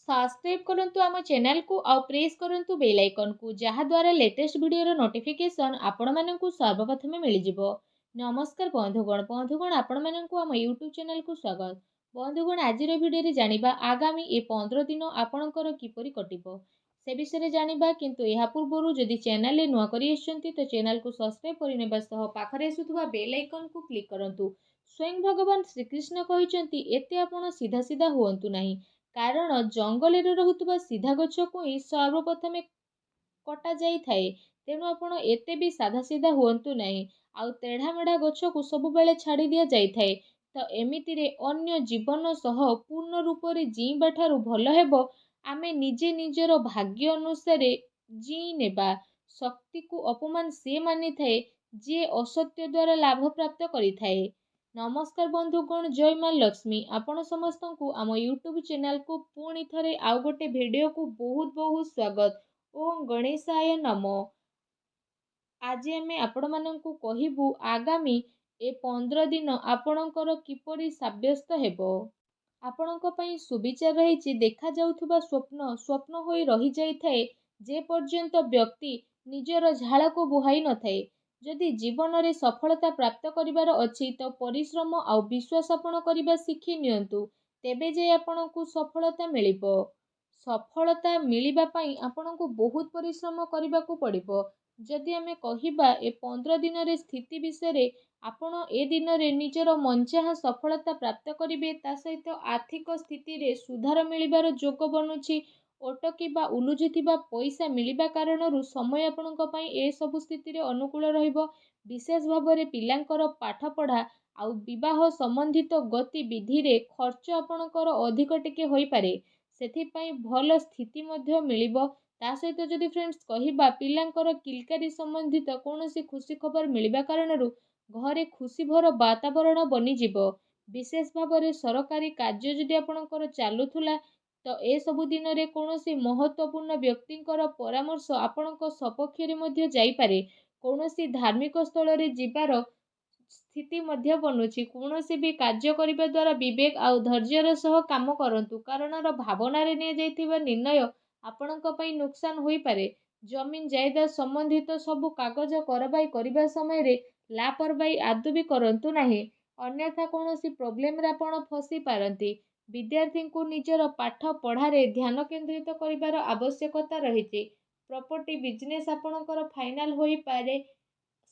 Subscribe करंतु आम channel को आउ प्रेस करंतु बेल आइकन को जहा द्वारा लेटेस्ट वीडियो नोटिफिकेशन आपण मानकु सर्वप्रथमे मिल जिवो। नमस्कार बंधुगण आपण मानकु आम यूट्यूब चैनल को स्वागत। बंधुगण आज वीडियो रे जानिबा आगामी ए 15 दिन आपणकर किपरि कटिबो से विषय जानिबा, किंतु एहा पूर्वरु जदि चैनल रे नुआ करि आछंती तो चैनल को सब्सक्राइब करिनेबा सह पाखरे आसुथुबा बेल आइकन को क्लिक करंतु। स्वयं भगवान श्रीकृष्ण कहिसंती एते आपण सीधा सीधा हुअंतु नाही, कारण जंगल रे रहुतुबा सीधा गछ को ही सर्वप्रथमे कटा जाई थाए। तेणु आपण एते भी साधा सीधा हुअंतु नाही, आउ तेढ़ा मेढ़ा गछ को सब बेले छाड़ी दिया जाई थाए। तो एमिति रे अन्य जीवन सह पूर्ण रूप रे जीवा ठारू भल हेबो आमे निजे निजर भाग्य अनुसार जी नेबा। शक्ति को अपमान से मानि थाए जे असत्य द्वारा लाभ प्राप्त करि थाए। नमस्कार बंधुगण, जय माँ लक्ष्मी। आपण समस्त को आम यूट्यूब चैनल को पुणी थरे आउ गोटे वीडियो को बहुत बहुत स्वागत। ओम गणेशाय नमो। आज आमे आपण माननकु कहिबु आगामी ए 15 दिन आपणकर किपरि साब्यस्त हेबो। आपणक पई सुविचार रहिछि। देखा जाउथुबा स्वप्न स्वप्न होई रहि जाई थाए जे पर्यंत व्यक्ति निजर झाड़ को बुहाई न थाए। जदि जीवन रे सफलता प्राप्त करिवार अछि तो परिश्रम आउ विश्वास आपण करिबा शिखि नियंतु, तेबे जे आपणकु सफलता मिलिबो। सफलता मिलिबा पई आपणकु बहुत परिश्रम करिबाकू पड़िबो। जदि आमे कहिबा ए 15 दिन रे स्थिति विषय रे, आपण ए दिन रे निजर मनचाहा सफलता प्राप्त करिवे। ता सहित आर्थिक स्थिति रे सुधार मिलिबार जोग बनुछि। अटकी बा उलुझिथिबा पैसा मिलिबा कारणरू समय आपणक पई ए सब स्थिति रे अनुकूल रहिबो। विशेष भाବରେ पिलांकर पाठ पढ़ा आउ विवाह संबंधित गतिविधि रे खर्च आपणकर अधिक टिके होई पारे, सेथिपई भल स्थिति मध्य मिलिबो। ता सहित जदि फ्रेंड्स कहिबा पिलांकर किलकारी संबंधित कौनसी खुशी खबर मिलिबा कारणरू घरे खुशी भर वातावरण बनी जिवो। विशेष भाବରେ सरकारी कार्य जदि आपणकर चालुथुला तो ए सबु दिन रे कौनसी महत्वपूर्ण व्यक्तिंकर परामर्श आपणक सपक्ष रे मध्य जाई पारे। कौनसी धार्मिक स्थल रे जिबार स्थिति मध्य बनुछि। कौनसी भी कार्य करिबा द्वारा विवेक आउ धैर्यर सह काम करंतु, कारण भावना रे ने जाइथिबा निर्णय आपणक पई नुकसान होई पारे। जमीन जायदाद संबंधित सबु कागज करबाई करिबा समय रे लापरवाही आदु भी करंतु नाही, अन्यथा कौनसी प्रॉब्लम रे आपण फसी पारंती। विद्यार्थी को निजर पाठ पढ़ारे ध्यान केंद्रित करिबार आवश्यकता रहिछि। प्रॉपर्टी बिजनेस आपणकर फाइनल होई पारे,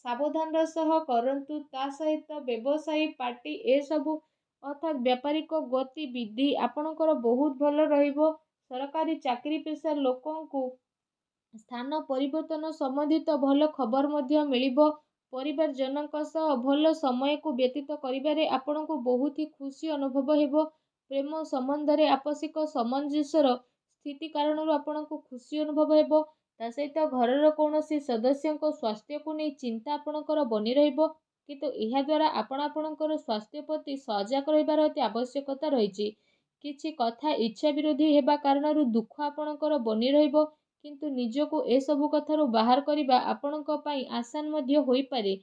सावधान सह करंतु। ता सहित व्यवसायी पार्टी ए सबु अर्थात व्यापारिक गतिविधि आपणकर बहुत भल रहिबो। सरकारी चाकरी पेशा लोकंकु स्थान परिवर्तन संबंधित भल खबर मध्य मिलिबो। परिवार जनक सह भल समय को व्यतीत करिबारे आपणको बहुत ही खुशी अनुभव हेबो। प्रेम संबंध रे आपसिक सामंजस्यर स्थिति कारणरू आपणको खुशी अनुभव हेबो। ता सहित घरर कौनसी सदस्यଙ୍କ स्वास्थ्य को नहीं चिंता आपणकर बनी रहिबो, किंतु एहा द्वारा आपणकर स्वास्थ्य प्रति सजग रहिबार अति आवश्यकता रहिछि। किछि कथा इच्छा विरोधी हेबा कारणरू दुख आपणकर बनी रहिबो, किंतु निजको ए सबु कथारू बाहर करिबा आपणक पई आसान मध्य होई पारे।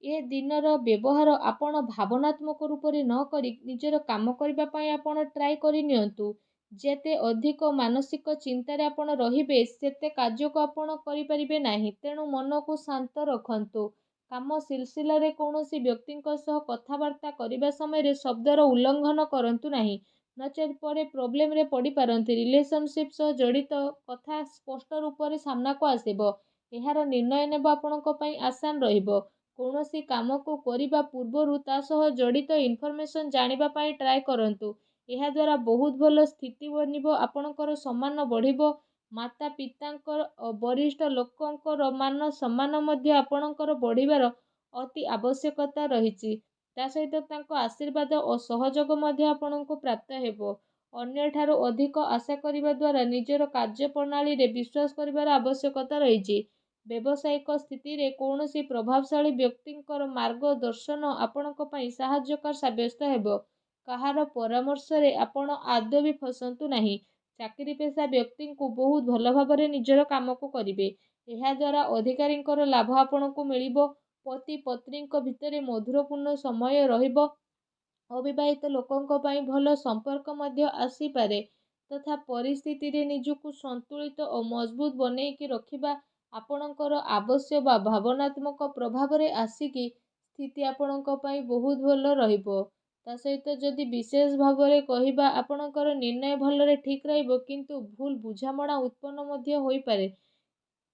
ए दिनर व्यवहार आपण भावनात्मक रूप रे न करी निजर काम करिबा पई आपण ट्राई करि नियंतु। जेते अधिक मानसिक चिंतारे आपण रहिबे सेते कार्य को आपण करि परिबे नाही। तेणु मन को शांत रखंतु। काम सिलसिला रे कौनसी व्यक्तिंक सह कथावार्ता करिबा समय रे शब्दर उल्लंघन करंतु नाही, नचेत परे प्रॉब्लम रे पड़ी पारंती। रिलेशनशिप सह जड़ित कथा स्पष्ट रूप रे सामना को आसीबो। एहार निर्णय नेबा आपणक पई आसान रहिबो। कौनसी काम को करिबा पूर्वरु ता सह जड़ित इनफॉरमेशन जानिबा पई ट्राई करंतु। एहा द्वारा बहुत भल स्थिति बनिबो। आपणकर सम्मान बढ़िबो। माता पितांकर वरिष्ठ लोकंकर मान सम्मान मध्य आपणकर बढ़िबार अति आवश्यकता रहिछि। ता सहित तांको आशीर्वाद और सहयोग मध्य आपणको प्राप्त हेबो। अन्य ठारो अधिक आशा करिबा द्वारा निजर कार्य प्रणाली रे विश्वास करिबार आवश्यकता रहिछि। व्यावसायिक स्थिति रे कौनसी प्रभावशाली व्यक्तिंकर मार्गदर्शन आपणक पई सहायकर साब्यस्त हेबो। कहार परामर्श रे आपण आदौ भी फसंतु नाही। चाकरी पेशा व्यक्ति को बहुत भल भाବରେ निजर काम को करिवे। एहा द्वारा अधिकारींकर लाभ आपणको मिलिबो। पति पत्नींक भितरे मधुरपूर्ण समय रहिबो। अविवाहित लोकंक पई भल संपर्क मध्य आसी पारे। ତଥା ପରିସ୍ଥିତିରେ ନିଜକୁ ସନ୍ତୁଳିତ ଓ ମଜବୁତ ବନେଇକି ରଖିବା ଆପଣଙ୍କର ଆବଶ୍ୟକ ବା ଭାବନାତ୍ମକ ପ୍ରଭାବରେ ଆସିକି ସ୍ଥିତି ଆପଣଙ୍କ ପାଇଁ ବହୁତ ଭଲ ରହିବ। ତା ସହିତ ଯଦି ବିଶେଷ ଭାବରେ କହିବା ଆପଣଙ୍କର ନିର୍ଣ୍ଣୟ ଭଲରେ ଠିକ୍ ରହିବ, କିନ୍ତୁ ଭୁଲ ବୁଝାମଣା ଉତ୍ପନ୍ନ ମଧ୍ୟ ହୋଇପାରେ।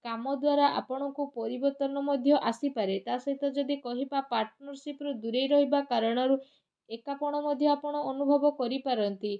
କାମ ଦ୍ୱାରା ଆପଣଙ୍କୁ ପରିବର୍ତ୍ତନ ମଧ୍ୟ ଆସିପାରେ। ତା ସହିତ ଯଦି କହିବା ପାର୍ଟନରସିପ୍ରୁ ଦୂରେଇ ରହିବା କାରଣରୁ ଏକାପଣ ମଧ୍ୟ ଆପଣ ଅନୁଭବ କରିପାରନ୍ତି।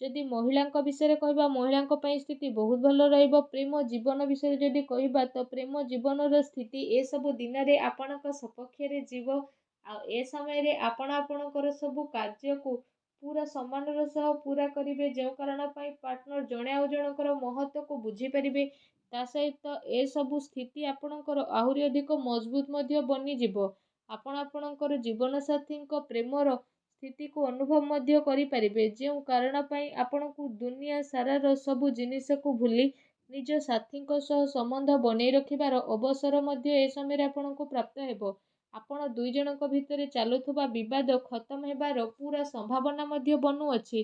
ଯଦି ମହିଳାଙ୍କ ବିଷୟରେ କହିବା, ମହିଳାଙ୍କ ପାଇଁ ସ୍ଥିତି ବହୁତ ଭଲ ରହିବ। ପ୍ରେମ ଜୀବନ ବିଷୟରେ ଯଦି କହିବା, ତ ପ୍ରେମ ଜୀବନର ସ୍ଥିତି ଏସବୁ ଦିନରେ ଆପଣଙ୍କ ସପକ୍ଷରେ ଯିବ। ଆଉ ଏ ସମୟରେ ଆପଣ ଆପଣଙ୍କର ସବୁ କାର୍ଯ୍ୟକୁ ପୁରା ସମ୍ମାନର ସହ ପୁରା କରିବେ, ଯେଉଁ କାରଣ ପାଇଁ ପାର୍ଟନର ଜଣେ ଆଉ ଜଣଙ୍କର ମହତ୍ତ୍ୱକୁ ବୁଝିପାରିବେ। ତା ସହିତ ଏସବୁ ସ୍ଥିତି ଆପଣଙ୍କର ଆହୁରି ଅଧିକ ମଜବୁତ ମଧ୍ୟ ବନିଯିବ। ଆପଣ ଆପଣଙ୍କର ଜୀବନସାଥୀଙ୍କ ପ୍ରେମର ସ୍ଥିତିକୁ ଅନୁଭବ ମଧ୍ୟ କରିପାରିବେ, ଯେଉଁ କାରଣ ପାଇଁ ଆପଣଙ୍କୁ ଦୁନିଆ ସାରାର ସବୁ ଜିନିଷକୁ ଭୁଲି ନିଜ ସାଥୀଙ୍କ ସହ ସମ୍ବନ୍ଧ ବନେଇ ରଖିବାର ଅବସର ମଧ୍ୟ ଏ ସମୟରେ ଆପଣଙ୍କୁ ପ୍ରାପ୍ତ ହେବ। ଆପଣ ଦୁଇ ଜଣଙ୍କ ଭିତରେ ଚାଲୁଥିବା ବିବାଦ ଖତମ ହେବାର ପୁରା ସମ୍ଭାବନା ମଧ୍ୟ ବନୁଅଛି।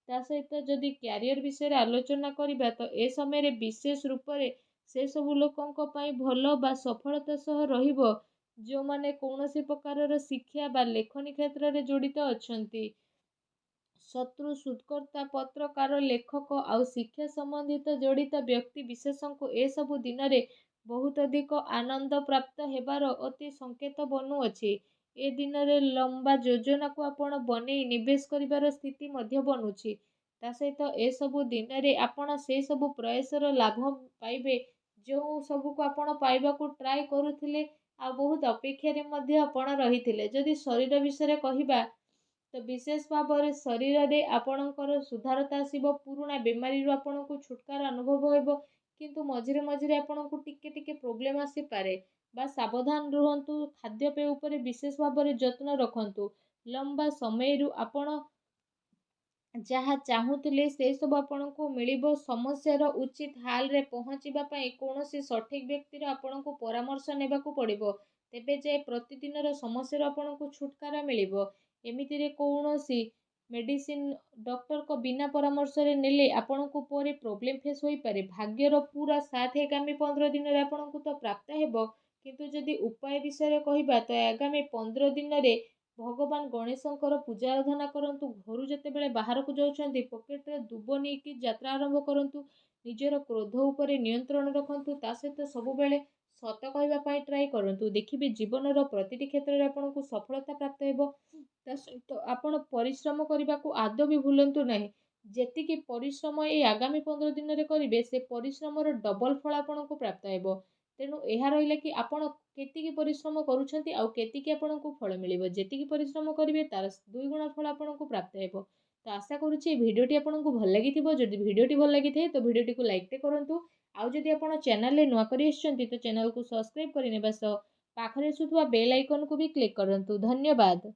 ତା ସହିତ ଯଦି କ୍ୟାରିୟର ବିଷୟରେ ଆଲୋଚନା କରିବା, ତ ଏ ସମୟରେ ବିଶେଷ ରୂପରେ ସେ ସବୁ ଲୋକଙ୍କ ପାଇଁ ଭଲ ବା ସଫଳତା ସହ ରହିବ ଯେଉଁମାନେ କୌଣସି ପ୍ରକାରର ଶିକ୍ଷା ବା ଲେଖନୀ କ୍ଷେତ୍ରରେ ଜଡ଼ିତ ଅଛନ୍ତି। ଶତ୍ରୁ, ଶୋଧକର୍ତ୍ତା, ପତ୍ରକାର, ଲେଖକ ଆଉ ଶିକ୍ଷା ସମ୍ବନ୍ଧିତ ଜଡ଼ିତ ବ୍ୟକ୍ତି ବିଶେଷଙ୍କୁ ଏସବୁ ଦିନରେ ବହୁତ ଅଧିକ ଆନନ୍ଦ ପ୍ରାପ୍ତ ହେବାର ଅତି ସଂକେତ ବନୁଅଛି। ଏ ଦିନରେ ଲମ୍ବା ଯୋଜନାକୁ ଆପଣ ବନେଇ ନିବେଶ କରିବାର ସ୍ଥିତି ମଧ୍ୟ ବନୁଛି। ତା ସହିତ ଏସବୁ ଦିନରେ ଆପଣ ସେ ସବୁ ପ୍ରୟାସର ଲାଭ ପାଇବେ ଯେଉଁ ସବୁକୁ ଆପଣ ପାଇବାକୁ ଟ୍ରାଏ କରୁଥିଲେ ଆଉ ବହୁତ ଅପେକ୍ଷାରେ ମଧ୍ୟ ଆପଣ ରହିଥିଲେ। ଯଦି ଶରୀର ବିଷୟରେ କହିବା, ତ ବିଶେଷ ଭାବରେ ଶରୀରରେ ଆପଣଙ୍କର ସୁଧାରତା ଆସିବ। ପୁରୁଣା ବେମାରୀରୁ ଆପଣଙ୍କୁ ଛୁଟକାରା ଅନୁଭବ ହେବ, କିନ୍ତୁ ମଝିରେ ମଝିରେ ଆପଣଙ୍କୁ ଟିକେ ଟିକେ ପ୍ରୋବ୍ଲେମ୍ ଆସିପାରେ। ବା ସାବଧାନ ରୁହନ୍ତୁ। ଖାଦ୍ୟପେୟ ଉପରେ ବିଶେଷ ଭାବରେ ଯତ୍ନ ରଖନ୍ତୁ। ଲମ୍ବା ସମୟରୁ ଆପଣ ଯାହା ଚାହୁଁଥିଲେ ସେସବୁ ଆପଣଙ୍କୁ ମିଳିବ। ସମସ୍ୟାର ଉଚିତ ହାଲରେ ପହଞ୍ଚିବା ପାଇଁ କୌଣସି ସଠିକ୍ ବ୍ୟକ୍ତିର ଆପଣଙ୍କୁ ପରାମର୍ଶ ନେବାକୁ ପଡ଼ିବ। ତେବେ ଯାଇ ପ୍ରତିଦିନର ସମସ୍ୟାରୁ ଆପଣଙ୍କୁ ଛୁଟକାରା ମିଳିବ। ଏମିତିରେ କୌଣସି ମେଡ଼ିସିନ ଡକ୍ଟରଙ୍କ ବିନା ପରାମର୍ଶରେ ନେଲେ ଆପଣଙ୍କୁ ପରେ ପ୍ରୋବ୍ଲେମ୍ ଫେସ୍ ହୋଇପାରେ। ଭାଗ୍ୟର ପୁରା ସାଥ ଆଗାମୀ 15 ଦିନରେ ଆପଣଙ୍କୁ ତ ପ୍ରାପ୍ତ ହେବ, କିନ୍ତୁ ଯଦି ଉପାୟ ବିଷୟରେ କହିବା, ତ ଆଗାମୀ 15 ଦିନରେ ଭଗବାନ ଗଣେଶଙ୍କର ପୂଜା ଆରାଧନା କରନ୍ତୁ। ଘରୁ ଯେତେବେଳେ ବାହାରକୁ ଯାଉଛନ୍ତି ପକେଟରେ ଦୁବ ନେଇକି ଯାତ୍ରା ଆରମ୍ଭ କରନ୍ତୁ। ନିଜର କ୍ରୋଧ ଉପରେ ନିୟନ୍ତ୍ରଣ ରଖନ୍ତୁ। ତା ସହିତ ସବୁବେଳେ ସତ କହିବା ପାଇଁ ଟ୍ରାଏ କରନ୍ତୁ। ଦେଖିବେ ଜୀବନର ପ୍ରତିଟି କ୍ଷେତ୍ରରେ ଆପଣଙ୍କୁ ସଫଳତା ପ୍ରାପ୍ତ ହେବ। ତା ସହିତ ଆପଣ ପରିଶ୍ରମ କରିବାକୁ ଆଦୌ ବି ଭୁଲନ୍ତୁ ନାହିଁ। ଯେତିକି ପରିଶ୍ରମ ଏଇ ଆଗାମୀ 15 ଦିନରେ କରିବେ, ସେ ପରିଶ୍ରମର ଡବଲ ଫଳ ଆପଣଙ୍କୁ ପ୍ରାପ୍ତ ହେବ। ତେଣୁ ଏହା ରହିଲା କି ଆପଣ କେତିକି ପରିଶ୍ରମ କରୁଛନ୍ତି ଆଉ କେତିକି ଆପଣଙ୍କୁ ଫଳ ମିଳିବ। ଯେତିକି ପରିଶ୍ରମ କରିବେ ତାର 2 ଗୁଣ ଫଳ ଆପଣଙ୍କୁ ପ୍ରାପ୍ତ ହେବ। ତ ଆଶା କରୁଛି এই ଭିଡ଼ିଓଟି ଆପଣଙ୍କୁ ଭଲ ଲାଗିଥିବ। ଯଦି ଭିଡ଼ିଓଟି ଭଲ ଲାଗିଥାଏ ତ ଭିଡ଼ିଓଟିକୁ ଲାଇକ୍ଟେ କରନ୍ତୁ। ଆଉ ଯଦି ଆପଣ ଚ୍ୟାନେଲରେ ନୂଆ କରି ଆସିଛନ୍ତି ତ ଚ୍ୟାନେଲକୁ ସବସ୍କ୍ରାଇବ୍ କରିନେବା ସହ ପାଖରେ ଆସୁଥିବା ବେଲ୍ ଆଇକନକୁ ବି କ୍ଲିକ୍ କରନ୍ତୁ। ଧନ୍ୟବାଦ।